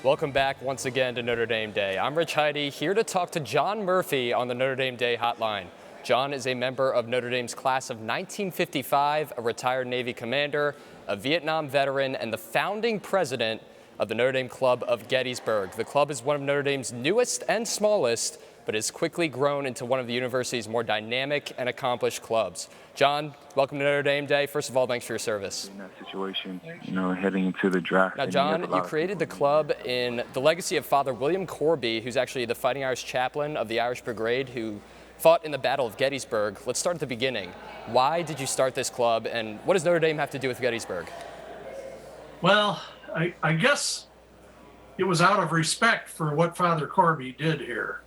Welcome back once again to Notre Dame Day. I'm Rich Heide, here to talk to John Murphy on the Notre Dame Day hotline. John is a member of Notre Dame's class of 1955, a retired Navy commander, a Vietnam veteran, and the founding president of the Notre Dame Club of Gettysburg. The club is one of Notre Dame's newest and smallest, but has quickly grown into one of the university's more dynamic and accomplished clubs. John, welcome to Notre Dame Day. First of all, thanks for your service. In that situation, heading into the draft. Now, John, you created the club in the legacy of Father William Corby, who's actually the Fighting Irish chaplain of the Irish Brigade, who fought in the Battle of Gettysburg. Let's start at the beginning. Why did you start this club, and what does Notre Dame have to do with Gettysburg? Well, I guess it was out of respect for what Father Corby did here.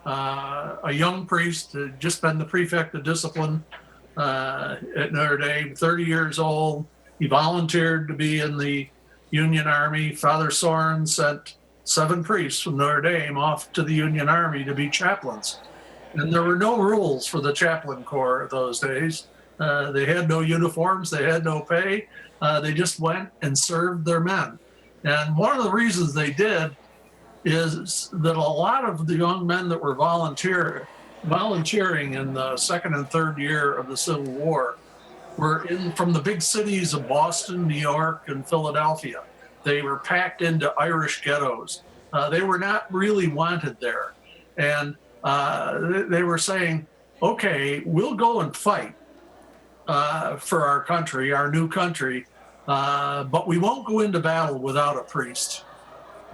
A young priest had just been the prefect of discipline at Notre Dame, 30 years old. He volunteered to be in the Union Army. Father Soren sent 7 priests from Notre Dame off to the Union Army to be chaplains. And there were no rules for the chaplain corps those days. They had no uniforms, they had no pay. They just went and served their men. And one of the reasons they did is that a lot of the young men that were volunteering in the second and third year of the Civil War were from the big cities of Boston, New York, and Philadelphia. They were packed into Irish ghettos. They were not really wanted there. And they were saying, okay, we'll go and fight for our country, our new country, but we won't go into battle without a priest.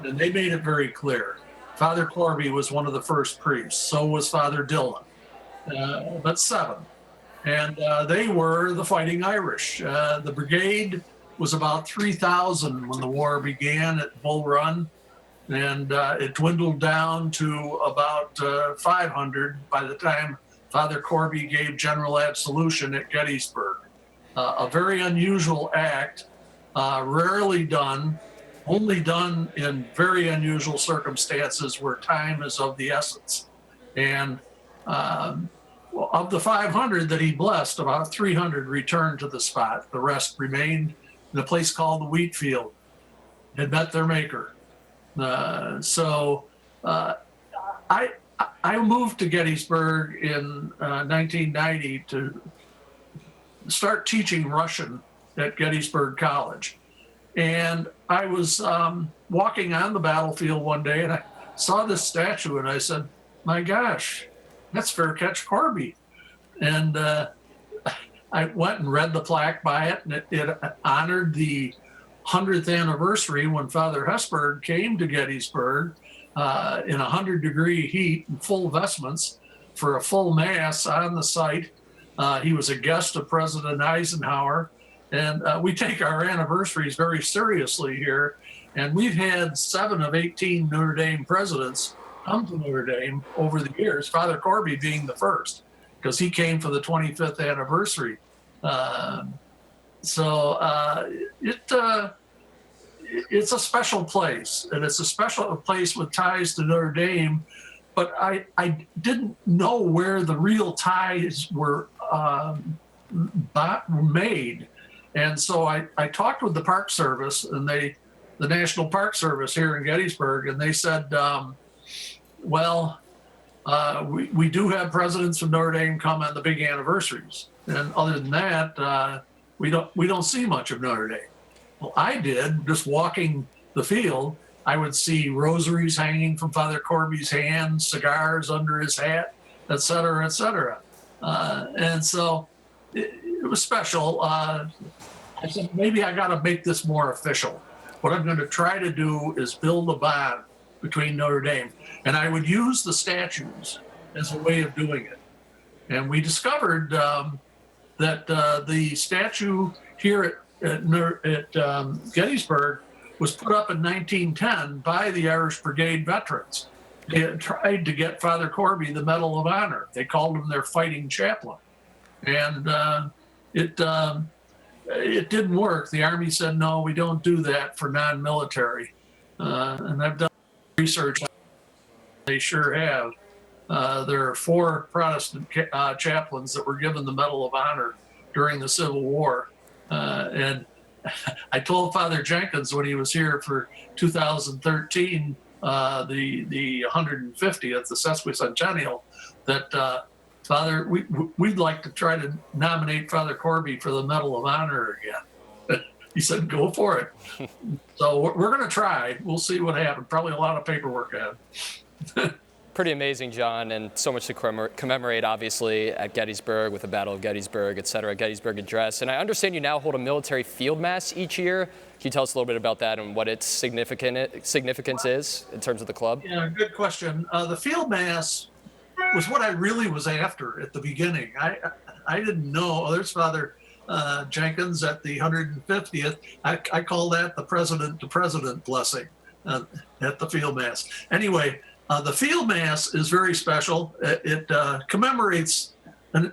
And they made it very clear. Father Corby was one of the first priests. So was Father Dillon, but 7. And they were the Fighting Irish. The brigade was about 3,000 when the war began at Bull Run, and it dwindled down to about 500 by the time Father Corby gave general absolution at Gettysburg. A very unusual act, rarely done, only done in very unusual circumstances where time is of the essence. And of the 500 that he blessed, about 300 returned to the spot. The rest remained in a place called the wheat field, had met their maker. So I moved to Gettysburg in 1990 to start teaching Russian at Gettysburg College. And I was walking on the battlefield one day and I saw this statue and I said, my gosh, that's Fair Catch Corby. And I went and read the plaque by it, and it honored the 100th anniversary when Father Hesburgh came to Gettysburg in 100-degree heat in full vestments for a full mass on the site. He was a guest of President Eisenhower. And we take our anniversaries very seriously here. And we've had 7 of 18 Notre Dame presidents come to Notre Dame over the years, Father Corby being the first, because he came for the 25th anniversary. It's a special place, and it's a special place with ties to Notre Dame. But I didn't know where the real ties were made. And so I talked with the Park Service and the National Park Service here in Gettysburg, and they said, we do have presidents from Notre Dame come on the big anniversaries. And other than that, we don't see much of Notre Dame. Well, I did, just walking the field. I would see rosaries hanging from Father Corby's hand, cigars under his hat, et cetera, et cetera. And so it was special. I said, maybe I got to make this more official. What I'm going to try to do is build a bond between Notre Dame. And I would use the statues as a way of doing it. And we discovered that the statue here at Gettysburg was put up in 1910 by the Irish Brigade veterans. They had tried to get Father Corby the Medal of Honor. They called him their fighting chaplain. And it didn't work. The Army said, no, we don't do that for non-military. And I've done research. They sure have. There are 4 Protestant chaplains that were given the Medal of Honor during the Civil War. And I told Father Jenkins when he was here for 2013, the 150th, the sesquicentennial, that Father, we'd like to try to nominate Father Corby for the Medal of Honor again. He said, "Go for it." So we're going to try. We'll see what happens. Probably a lot of paperwork ahead. Pretty amazing, John, and so much to commemorate, obviously, at Gettysburg with the Battle of Gettysburg, et cetera, Gettysburg Address. And I understand you now hold a military field mass each year. Can you tell us a little bit about that and what its significance is in terms of the club? Yeah, good question. The field mass was what I really was after at the beginning. I didn't know. Oh, there's Father Jenkins at the 150th. I call that the president to president blessing at the field mass. Anyway, the field mass is very special. It commemorates an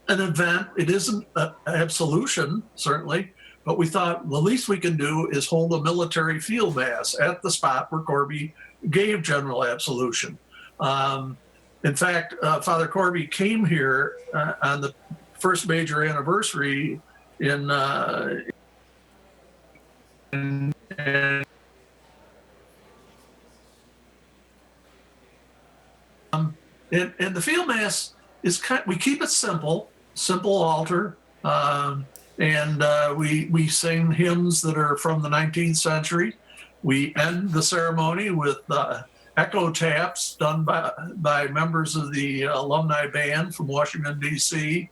event. It isn't an absolution, certainly, but we thought the least we can do is hold a military field mass at the spot where Corby gave general absolution. In fact, Father Corby came here on the first major anniversary in and the field mass is we keep it simple altar, and we sing hymns that are from the 19th century. We end the ceremony with echo taps done by members of the alumni band from Washington, D.C.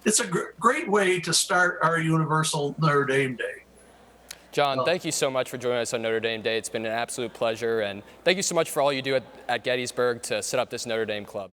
It's a great way to start our Universal Notre Dame Day. John, thank you so much for joining us on Notre Dame Day. It's been an absolute pleasure, and thank you so much for all you do at Gettysburg to set up this Notre Dame club.